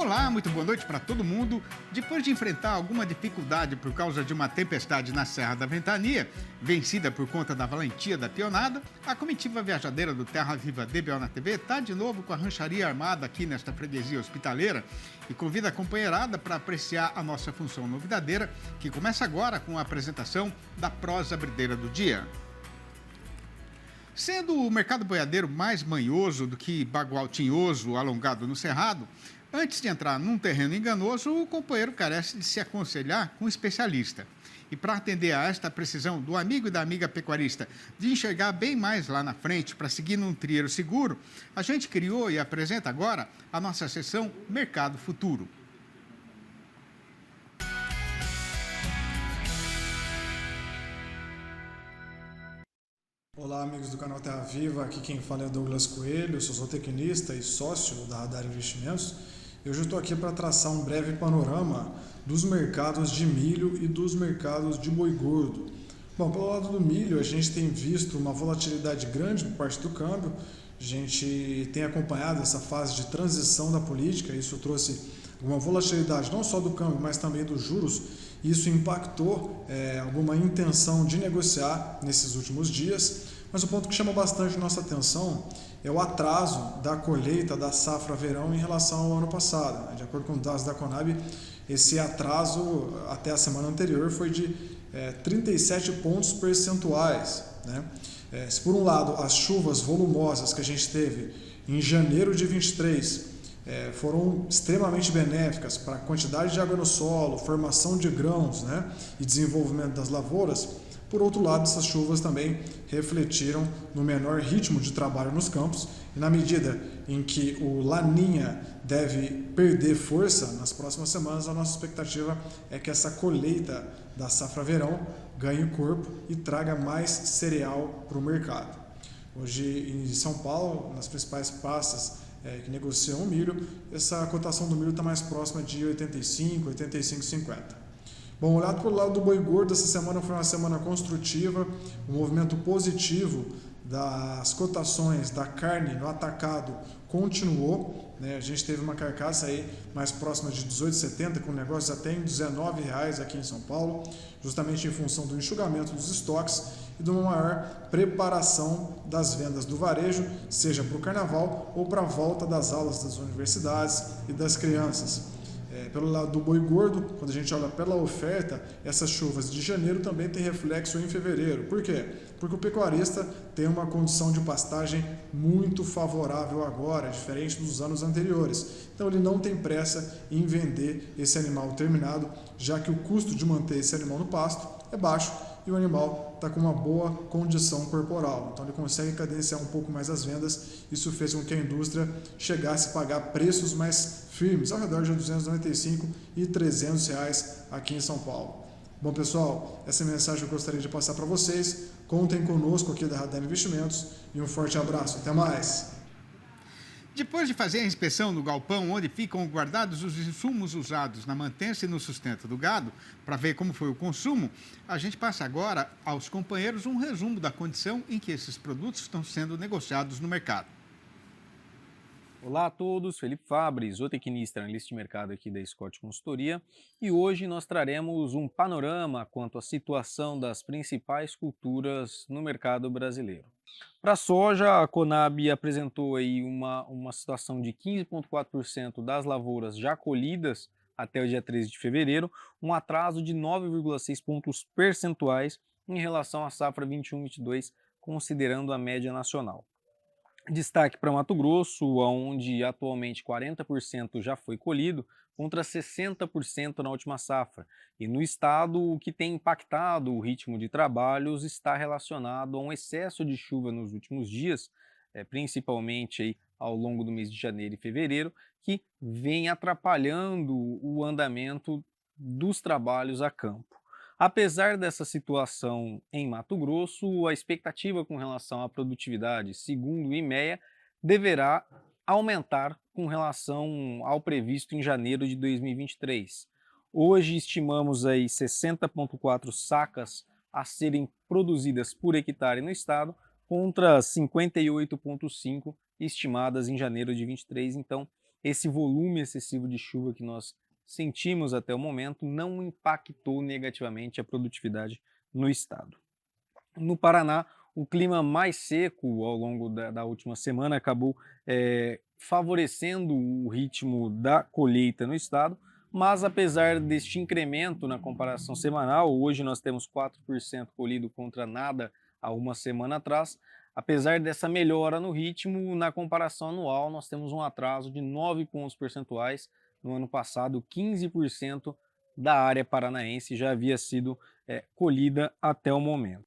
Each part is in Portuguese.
Olá, muito boa noite para todo mundo. Depois de enfrentar alguma dificuldade por causa de uma tempestade na Serra da Ventania, vencida por conta da valentia da pionada, a comitiva viajadeira do Terra Viva DBO na TV está de novo com a rancharia armada aqui nesta freguesia hospitaleira e convida a companheirada para apreciar a nossa função novidadeira, que começa agora com a apresentação da prosa brideira do dia. Sendo o mercado boiadeiro mais manhoso do que bagual tinhoso alongado no cerrado, antes de entrar num terreno enganoso, o companheiro carece de se aconselhar com um especialista. E para atender a esta precisão do amigo e da amiga pecuarista de enxergar bem mais lá na frente para seguir num trieiro seguro, a gente criou e apresenta agora a nossa seção Mercado Futuro. Olá, amigos do canal Terra Viva, aqui quem fala é Douglas Coelho, eu sou zootecnista e sócio da Radar Investimentos. Eu já estou aqui para traçar um breve panorama dos mercados de milho e dos mercados de boi gordo. Bom, pelo lado do milho, a gente tem visto uma volatilidade grande por parte do câmbio, a gente tem acompanhado essa fase de transição da política, isso trouxe uma volatilidade não só do câmbio, mas também dos juros. Isso impactou alguma intenção de negociar nesses últimos dias, mas o ponto que chama bastante nossa atenção é o atraso da colheita da safra verão em relação ao ano passado. De acordo com dados da Conab, esse atraso até a semana anterior foi de 37 pontos percentuais, né? Se por um lado as chuvas volumosas que a gente teve em janeiro de 23 foram extremamente benéficas para a quantidade de água no solo, formação de grãos, né, e desenvolvimento das lavouras. Por outro lado, essas chuvas também refletiram no menor ritmo de trabalho nos campos e na medida em que o Laninha deve perder força nas próximas semanas, a nossa expectativa é que essa colheita da safra verão ganhe corpo e traga mais cereal para o mercado. Hoje em São Paulo, nas principais praças que negociam o milho, essa cotação do milho está mais próxima de 85, 85,50. Bom, olhado pelo lado do boi gordo, essa semana foi uma semana construtiva, um movimento positivo das cotações da carne no atacado continuou, né? A gente teve uma carcaça aí mais próxima de 18,70, com negócios até em R$19 aqui em São Paulo, justamente em função do enxugamento dos estoques e de uma maior preparação das vendas do varejo, seja para o carnaval ou para a volta das aulas das universidades e das crianças. Pelo lado do boi gordo, quando a gente olha pela oferta, essas chuvas de janeiro também têm reflexo em fevereiro. Por quê? Porque o pecuarista tem uma condição de pastagem muito favorável agora, diferente dos anos anteriores. Então ele não tem pressa em vender esse animal terminado, já que o custo de manter esse animal no pasto é baixo e o animal está com uma boa condição corporal. Então ele consegue cadenciar um pouco mais as vendas. Isso fez com que a indústria chegasse a pagar preços mais firmes, ao redor de R$295 e R$300 aqui em São Paulo. Bom, pessoal, essa é a mensagem que eu gostaria de passar para vocês. Contem conosco aqui da Radar Investimentos e um forte abraço. Até mais! Depois de fazer a inspeção no galpão onde ficam guardados os insumos usados na mantença e no sustento do gado, para ver como foi o consumo, a gente passa agora aos companheiros um resumo da condição em que esses produtos estão sendo negociados no mercado. Olá a todos, Felipe Fabre, zootecnista, analista de mercado aqui da Scott Consultoria, e hoje nós traremos um panorama quanto à situação das principais culturas no mercado brasileiro. Para a soja, a Conab apresentou aí uma situação de 15,4% das lavouras já colhidas até o dia 13 de fevereiro, um atraso de 9,6 pontos percentuais em relação à safra 21-22, considerando a média nacional. Destaque para Mato Grosso, onde atualmente 40% já foi colhido, contra 60% na última safra. E no estado, o que tem impactado o ritmo de trabalhos está relacionado a um excesso de chuva nos últimos dias, principalmente aí ao longo do mês de janeiro e fevereiro, que vem atrapalhando o andamento dos trabalhos a campo. Apesar dessa situação em Mato Grosso, a expectativa com relação à produtividade, segundo o IMEA, deverá aumentar com relação ao previsto em janeiro de 2023. Hoje estimamos aí 60,4 sacas a serem produzidas por hectare no estado, contra 58,5 estimadas em janeiro de 23. Então, esse volume excessivo de chuva que nós sentimos até o momento não impactou negativamente a produtividade no estado. No Paraná, o clima mais seco ao longo da última semana acabou favorecendo o ritmo da colheita no estado, mas apesar deste incremento na comparação semanal, hoje nós temos 4% colhido contra nada há uma semana atrás, apesar dessa melhora no ritmo, na comparação anual nós temos um atraso de 9 pontos percentuais. No ano passado, 15% da área paranaense já havia sido colhida até o momento.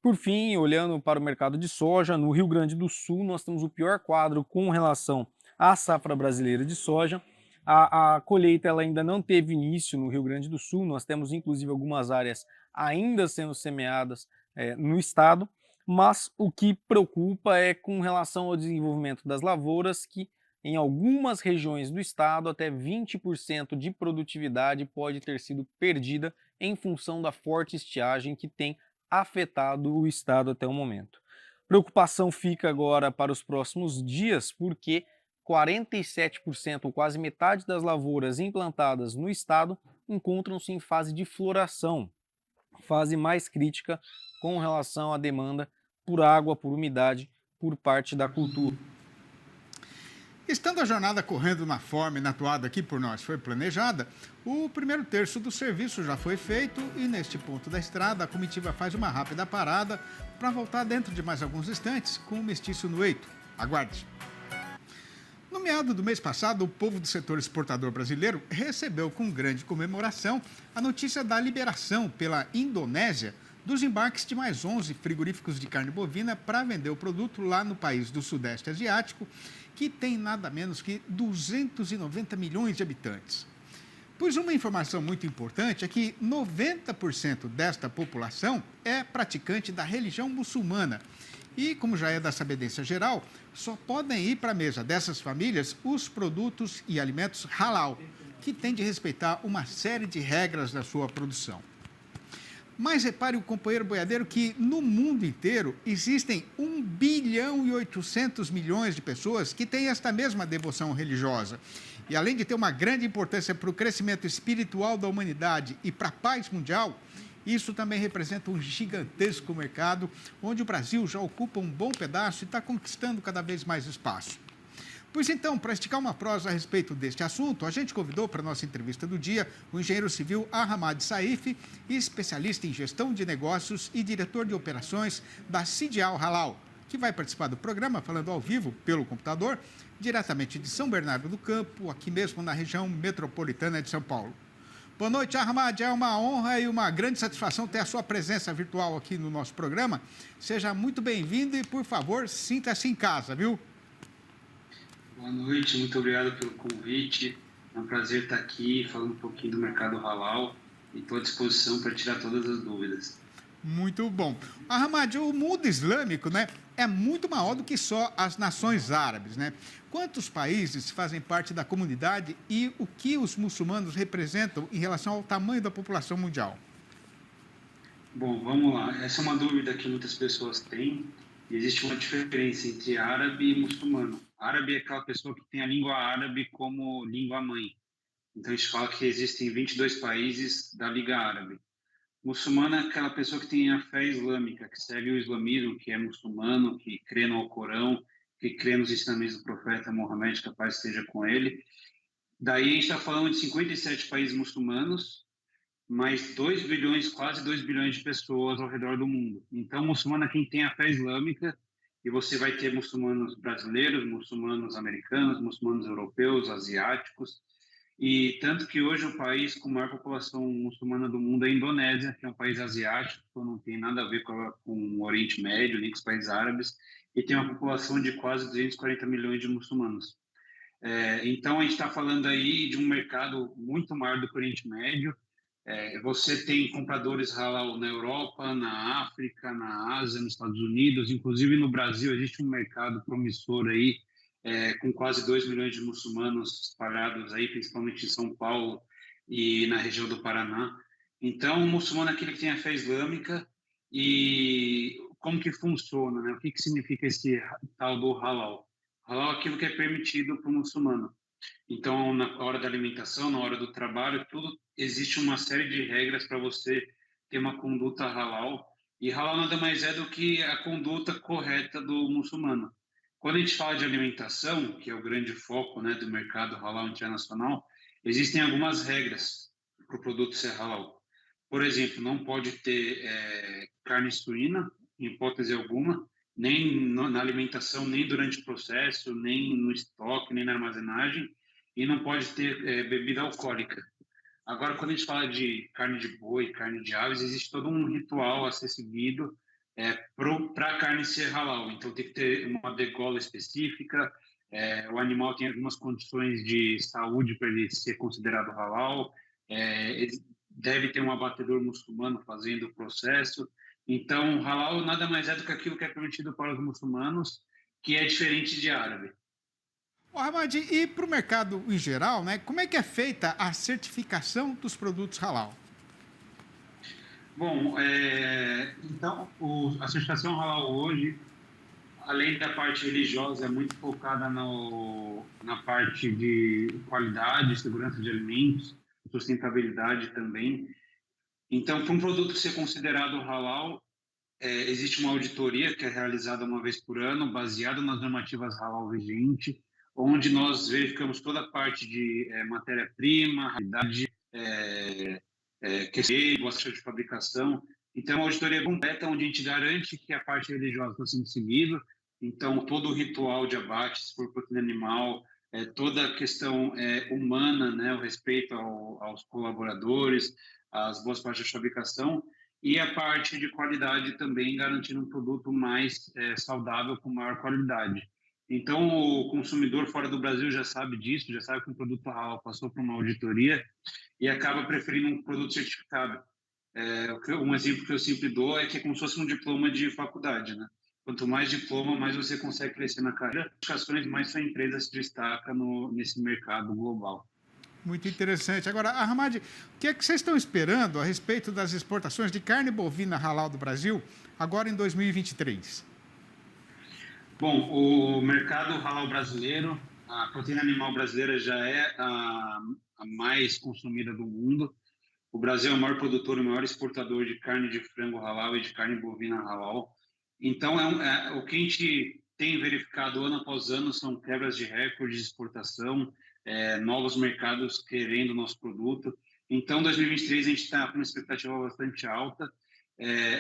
Por fim, olhando para o mercado de soja, no Rio Grande do Sul nós temos o pior quadro com relação à safra brasileira de soja. A colheita ela ainda não teve início no Rio Grande do Sul, nós temos inclusive algumas áreas ainda sendo semeadas no estado, mas o que preocupa é com relação ao desenvolvimento das lavouras, que em algumas regiões do estado até 20% de produtividade pode ter sido perdida em função da forte estiagem que tem afetado o estado até o momento. Preocupação fica agora para os próximos dias, porque 47%, ou quase metade das lavouras implantadas no estado, encontram-se em fase de floração, fase mais crítica com relação à demanda por água, por umidade, por parte da cultura. Estando a jornada correndo na forma e na toada que por nós foi planejada, o primeiro terço do serviço já foi feito e neste ponto da estrada a comitiva faz uma rápida parada para voltar dentro de mais alguns instantes com o mestiço no eito. Aguarde! No meado do mês passado, o povo do setor exportador brasileiro recebeu com grande comemoração a notícia da liberação pela Indonésia dos embarques de mais 11 frigoríficos de carne bovina para vender o produto lá no país do Sudeste Asiático, que tem nada menos que 290 milhões de habitantes. Pois uma informação muito importante é que 90% desta população é praticante da religião muçulmana. E, como já é da sabedência geral, só podem ir para a mesa dessas famílias os produtos e alimentos halal, que têm de respeitar uma série de regras da sua produção. Mas repare o companheiro boiadeiro que no mundo inteiro existem 1 bilhão e 800 milhões de pessoas que têm esta mesma devoção religiosa. E além de ter uma grande importância para o crescimento espiritual da humanidade e para a paz mundial, isso também representa um gigantesco mercado onde o Brasil já ocupa um bom pedaço e está conquistando cada vez mais espaço. Pois então, para esticar uma prosa a respeito deste assunto, a gente convidou para a nossa entrevista do dia o engenheiro civil Ahmad Saif, especialista em gestão de negócios e diretor de operações da Sidial Halal, que vai participar do programa falando ao vivo pelo computador, diretamente de São Bernardo do Campo, aqui mesmo na região metropolitana de São Paulo. Boa noite, Ahmad. É uma honra e uma grande satisfação ter a sua presença virtual aqui no nosso programa. Seja muito bem-vindo e, por favor, sinta-se em casa, viu? Boa noite, muito obrigado pelo convite. É um prazer estar aqui falando um pouquinho do mercado halal e estou à disposição para tirar todas as dúvidas. Muito bom. Ahmad, o mundo islâmico, né, é muito maior do que só as nações árabes, né? Quantos países fazem parte da comunidade e o que os muçulmanos representam em relação ao tamanho da população mundial? Bom, vamos lá. Essa é uma dúvida que muitas pessoas têm. Existe uma diferença entre árabe e muçulmano. Árabe é aquela pessoa que tem a língua árabe como língua-mãe. Então, a gente fala que existem 22 países da Liga Árabe. Muçulmano é aquela pessoa que tem a fé islâmica, que segue o islamismo, que é muçulmano, que crê no Alcorão, que crê nos ensinamentos do profeta Muhammad, que a paz esteja com ele. Daí, a gente está falando de 57 países muçulmanos, mais 2 bilhões, quase 2 bilhões de pessoas ao redor do mundo. Então, muçulmano é quem tem a fé islâmica, e você vai ter muçulmanos brasileiros, muçulmanos americanos, muçulmanos europeus, asiáticos, e tanto que hoje o país com a maior população muçulmana do mundo é a Indonésia, que é um país asiático, então não tem nada a ver com o Oriente Médio, nem com os países árabes, e tem uma população de quase 240 milhões de muçulmanos. Então, a gente está falando aí de um mercado muito maior do que o Oriente Médio. Você tem compradores halal na Europa, na África, na Ásia, nos Estados Unidos, inclusive no Brasil existe um mercado promissor aí, com quase 2 milhões de muçulmanos espalhados aí, principalmente em São Paulo e na região do Paraná. Então, o muçulmano é aquele que tem a fé islâmica. E como que funciona, né? O que significa esse tal do halal? Halal é aquilo que é permitido para o muçulmano. Então, na hora da alimentação, na hora do trabalho, tudo existe uma série de regras para você ter uma conduta halal. E halal nada mais é do que a conduta correta do muçulmano. Quando a gente fala de alimentação, que é o grande foco, né, do mercado halal internacional, existem algumas regras para o produto ser halal. Por exemplo, não pode ter carne suína, em hipótese alguma, nem na alimentação, nem durante o processo, nem no estoque, nem na armazenagem, e não pode ter bebida alcoólica. Agora, quando a gente fala de carne de boi, carne de aves, existe todo um ritual a ser seguido para a carne ser halal. Então, tem que ter uma degola específica, o animal tem algumas condições de saúde para ele ser considerado halal, ele deve ter um abatedor muçulmano fazendo o processo. Então, halal nada mais é do que aquilo que é permitido para os muçulmanos, que é diferente de árabe. Ô, Hamad, e para o mercado em geral, né, como é que é feita a certificação dos produtos halal? Bom, então, a certificação halal hoje, além da parte religiosa, é muito focada na parte de qualidade, segurança de alimentos, sustentabilidade também. Então, para um produto ser considerado halal, existe uma auditoria que é realizada uma vez por ano, baseada nas normativas halal vigente, onde nós verificamos toda a parte de matéria-prima, qualidade, boa de fabricação. Então, uma auditoria completa, onde a gente garante que a parte religiosa está sendo seguida. Então, todo o ritual de abate, se for proteína animal, toda a questão humana, né, o respeito aos colaboradores, as boas práticas de fabricação, e a parte de qualidade também, garantindo um produto mais saudável, com maior qualidade. Então, o consumidor fora do Brasil já sabe disso, já sabe que um produto halal passou por uma auditoria e acaba preferindo um produto certificado. Um exemplo que eu sempre dou é que é como se fosse um diploma de faculdade, né? Quanto mais diploma, mais você consegue crescer na carreira. Mais sua empresa se destaca nesse mercado global. Muito interessante. Agora, Hamad, o que é que vocês estão esperando a respeito das exportações de carne bovina halal do Brasil agora em 2023? Bom, o mercado halal brasileiro, a proteína animal brasileira já é a mais consumida do mundo. O Brasil é o maior produtor e o maior exportador de carne de frango halal e de carne bovina halal. Então, o que a gente tem verificado ano após ano são quebras de recordes de exportação, novos mercados querendo o nosso produto. Então, 2023 a gente está com uma expectativa bastante alta.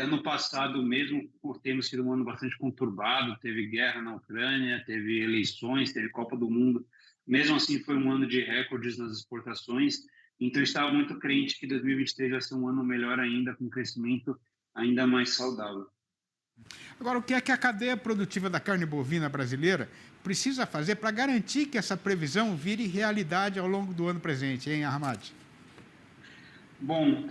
Ano passado, mesmo por termos sido um ano bastante conturbado, teve guerra na Ucrânia, teve eleições, teve Copa do Mundo. Mesmo assim, foi um ano de recordes nas exportações. Então, eu estava muito crente que 2023 vai ser um ano melhor ainda, com um crescimento ainda mais saudável. Agora, o que é que a cadeia produtiva da carne bovina brasileira precisa fazer para garantir que essa previsão vire realidade ao longo do ano presente, hein, Hamad? Bom,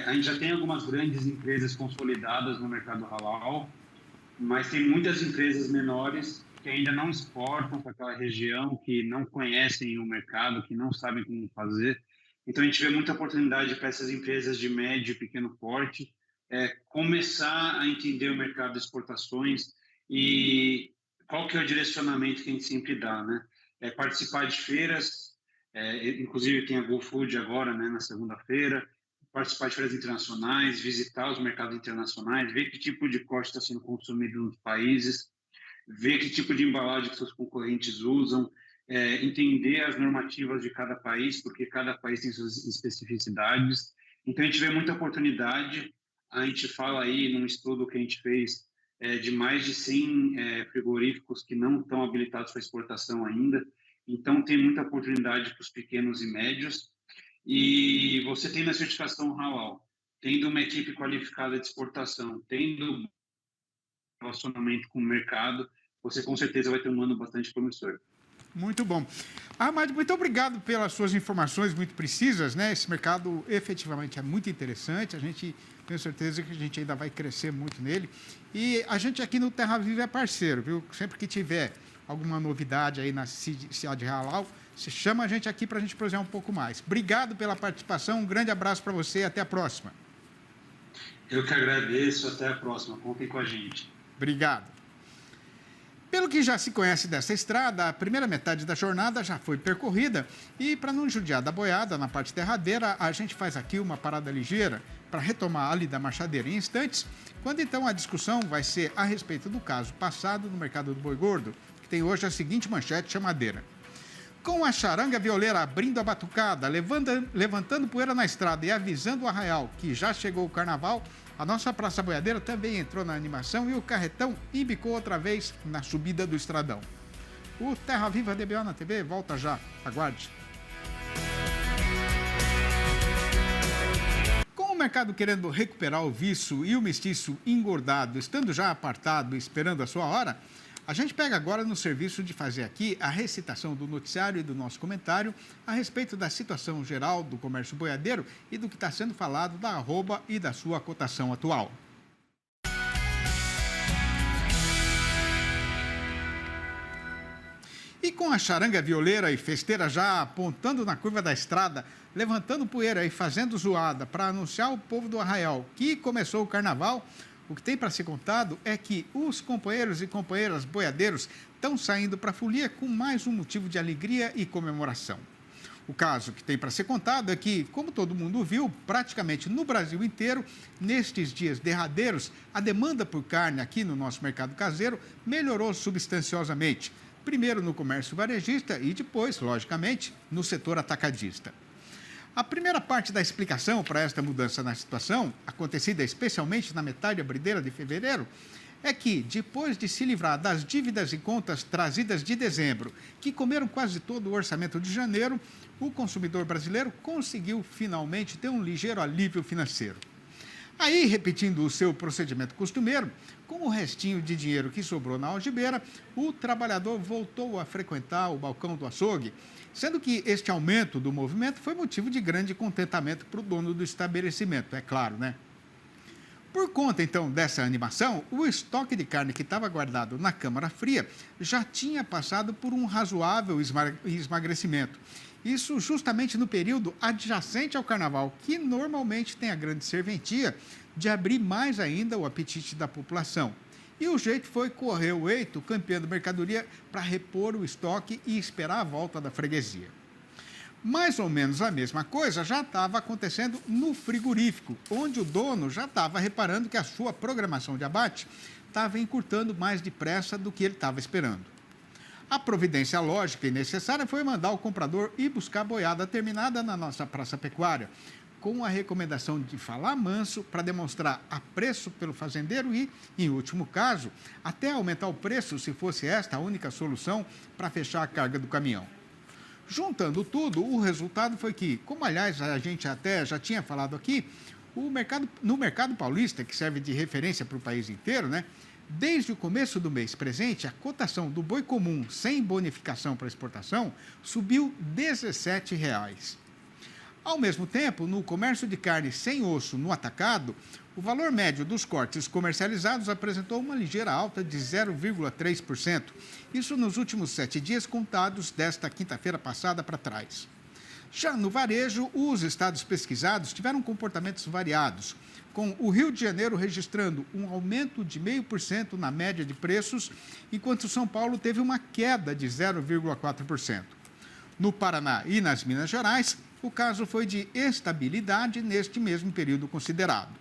a gente já tem algumas grandes empresas consolidadas no mercado halal, mas tem muitas empresas menores que ainda não exportam para aquela região, que não conhecem o mercado, que não sabem como fazer. Então, a gente vê muita oportunidade para essas empresas de médio e pequeno porte começar a entender o mercado de exportações e qual que é o direcionamento que a gente sempre dá, né? Participar de feiras, inclusive tem a GoFood agora, né, na segunda-feira, participar de feiras internacionais, visitar os mercados internacionais, ver que tipo de corte está sendo consumido nos países, ver que tipo de embalagem que seus concorrentes usam, entender as normativas de cada país, porque cada país tem suas especificidades. Então, a gente vê muita oportunidade. A gente fala aí, num estudo que a gente fez, de mais de 100 frigoríficos que não estão habilitados para exportação ainda. Então, tem muita oportunidade para os pequenos e médios. E você tendo a certificação halal, tendo uma equipe qualificada de exportação, tendo relacionamento com o mercado, você com certeza vai ter um ano bastante promissor. Muito bom. Hamad, muito obrigado pelas suas informações muito precisas, né? Esse mercado efetivamente é muito interessante, a gente tem certeza que a gente ainda vai crescer muito nele. E a gente aqui no Terra Viva é parceiro, viu? Sempre que tiver alguma novidade aí na cidade halal, você chama a gente aqui para a gente prosear um pouco mais. Obrigado pela participação, um grande abraço para você e até a próxima. Eu que agradeço, até a próxima. Contem com a gente. Obrigado. Pelo que já se conhece dessa estrada, a primeira metade da jornada já foi percorrida e, para não judiar da boiada na parte derradeira, a gente faz aqui uma parada ligeira para retomar ali da marchadeira em instantes, quando então a discussão vai ser a respeito do caso passado no mercado do boi gordo, que tem hoje a seguinte manchete chamadeira. Com a charanga violeira abrindo a batucada, levantando poeira na estrada e avisando o arraial que já chegou o carnaval, a nossa Praça Boiadeira também entrou na animação e o carretão embicou outra vez na subida do estradão. O Terra Viva DBO na TV volta já. Aguarde. Com o mercado querendo recuperar o viço e o mestiço engordado, estando já apartado e esperando a sua hora, a gente pega agora no serviço de fazer aqui a recitação do noticiário e do nosso comentário a respeito da situação geral do comércio boiadeiro e do que está sendo falado da arroba e da sua cotação atual. E com a charanga violeira e festeira já apontando na curva da estrada, levantando poeira e fazendo zoada para anunciar ao povo do arraial que começou o carnaval, o que tem para ser contado é que os companheiros e companheiras boiadeiros estão saindo para a folia com mais um motivo de alegria e comemoração. O caso que tem para ser contado é que, como todo mundo viu, praticamente no Brasil inteiro, nestes dias derradeiros, a demanda por carne aqui no nosso mercado caseiro melhorou substanciosamente. Primeiro no comércio varejista e depois, logicamente, no setor atacadista. A primeira parte da explicação para esta mudança na situação, acontecida especialmente na metade abrideira de fevereiro, é que, depois de se livrar das dívidas e contas trazidas de dezembro, que comeram quase todo o orçamento de janeiro, o consumidor brasileiro conseguiu finalmente ter um ligeiro alívio financeiro. Aí, repetindo o seu procedimento costumeiro, com o restinho de dinheiro que sobrou na algibeira, o trabalhador voltou a frequentar o balcão do açougue, sendo que este aumento do movimento foi motivo de grande contentamento para o dono do estabelecimento, é claro, né? Por conta, então, dessa animação, o estoque de carne que estava guardado na câmara fria já tinha passado por um razoável esmagrecimento. Isso justamente no período adjacente ao carnaval, que normalmente tem a grande serventia de abrir mais ainda o apetite da população. E o jeito foi correr o eito, campeando mercadoria para repor o estoque e esperar a volta da freguesia. Mais ou menos a mesma coisa já estava acontecendo no frigorífico, onde o dono já estava reparando que a sua programação de abate estava encurtando mais depressa do que ele estava esperando. A providência lógica e necessária foi mandar o comprador ir buscar a boiada terminada na nossa praça pecuária, com a recomendação de falar manso para demonstrar apreço pelo fazendeiro e, em último caso, até aumentar o preço se fosse esta a única solução para fechar a carga do caminhão. Juntando tudo, o resultado foi que, como aliás a gente até já tinha falado aqui, no mercado paulista, que serve de referência para o país inteiro, né? Desde o começo do mês presente, a cotação do boi comum sem bonificação para exportação subiu R$ 17,00. Ao mesmo tempo, no comércio de carne sem osso no atacado, o valor médio dos cortes comercializados apresentou uma ligeira alta de 0,3%. Isso nos últimos 7 dias contados desta quinta-feira passada para trás. Já no varejo, os estados pesquisados tiveram comportamentos variados, com o Rio de Janeiro registrando um aumento de 0,5% na média de preços, enquanto São Paulo teve uma queda de 0,4%. No Paraná e nas Minas Gerais, o caso foi de estabilidade neste mesmo período considerado.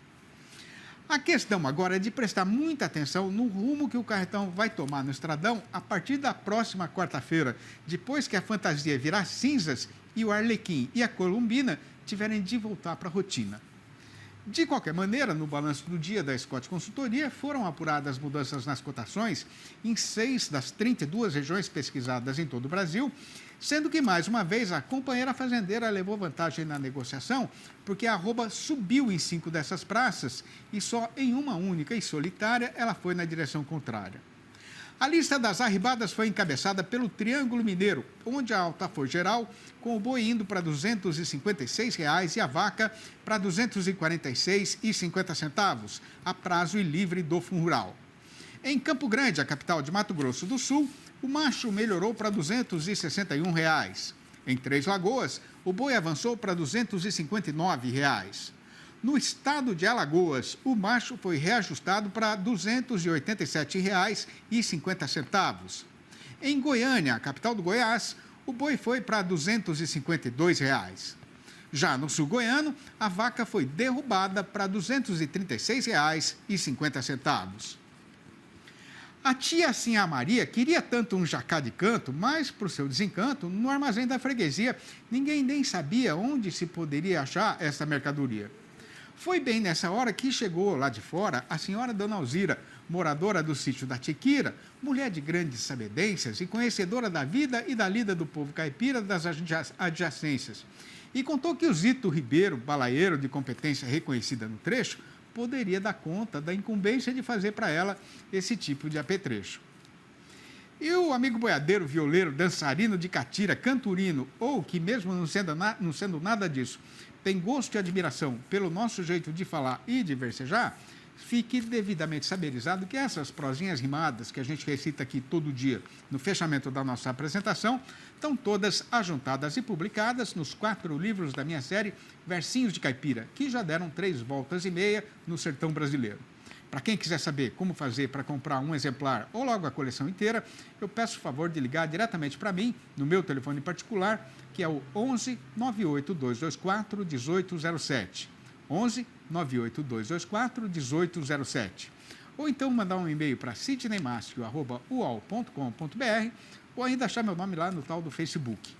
A questão agora é de prestar muita atenção no rumo que o carretão vai tomar no estradão a partir da próxima quarta-feira, depois que a fantasia virar cinzas e o Arlequim e a Columbina tiverem de voltar para a rotina. De qualquer maneira, no balanço do dia da Scott Consultoria, foram apuradas mudanças nas cotações em 6 das 32 regiões pesquisadas em todo o Brasil, sendo que, mais uma vez, a companheira fazendeira levou vantagem na negociação, porque a arroba subiu em 5 dessas praças e só em uma única e solitária ela foi na direção contrária. A lista das arribadas foi encabeçada pelo Triângulo Mineiro, onde a alta foi geral, com o boi indo para R$ 256,00 e a vaca para R$ 246,50, a prazo e livre do Fundo Rural. Em Campo Grande, a capital de Mato Grosso do Sul, o macho melhorou para R$ 261,00. Em Três Lagoas, o boi avançou para R$ 259,00. No estado de Alagoas, o macho foi reajustado para R$ 287,50. Em Goiânia, a capital do Goiás, o boi foi para R$ 252. Já no sul goiano, a vaca foi derrubada para R$ 236,50. A tia Sinhá Maria queria tanto um jacá de canto, mas, para o seu desencanto, no armazém da freguesia, ninguém nem sabia onde se poderia achar essa mercadoria. Foi bem nessa hora que chegou lá de fora a senhora Dona Alzira, moradora do sítio da Tiquira, mulher de grandes sabedências e conhecedora da vida e da lida do povo caipira das adjacências. E contou que o Zito Ribeiro, balaeiro de competência reconhecida no trecho, poderia dar conta da incumbência de fazer para ela esse tipo de apetrecho. E o amigo boiadeiro, violeiro, dançarino de catira, canturino, ou que mesmo não sendo nada disso, tem gosto e admiração pelo nosso jeito de falar e de versejar, fique devidamente saberizado que essas prosinhas rimadas que a gente recita aqui todo dia no fechamento da nossa apresentação estão todas ajuntadas e publicadas nos 4 livros da minha série Versinhos de Caipira, que já deram 3 voltas e meia no sertão brasileiro. Para quem quiser saber como fazer para comprar um exemplar ou logo a coleção inteira, eu peço o favor de ligar diretamente para mim, no meu telefone particular, que é o 11 98224 1807. 11 98224 1807. Ou então mandar um e-mail para sidneymacio@uol.com.br ou ainda achar meu nome lá no tal do Facebook.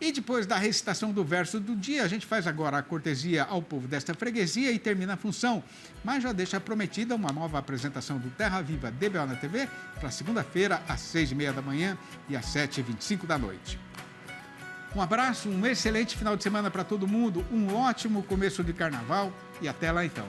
E depois da recitação do verso do dia, a gente faz agora a cortesia ao povo desta freguesia e termina a função. Mas já deixa prometida uma nova apresentação do Terra Viva DBO na TV para segunda-feira, às 6h30 da manhã e às 7h25 da noite. Um abraço, um excelente final de semana para todo mundo, um ótimo começo de carnaval e até lá então.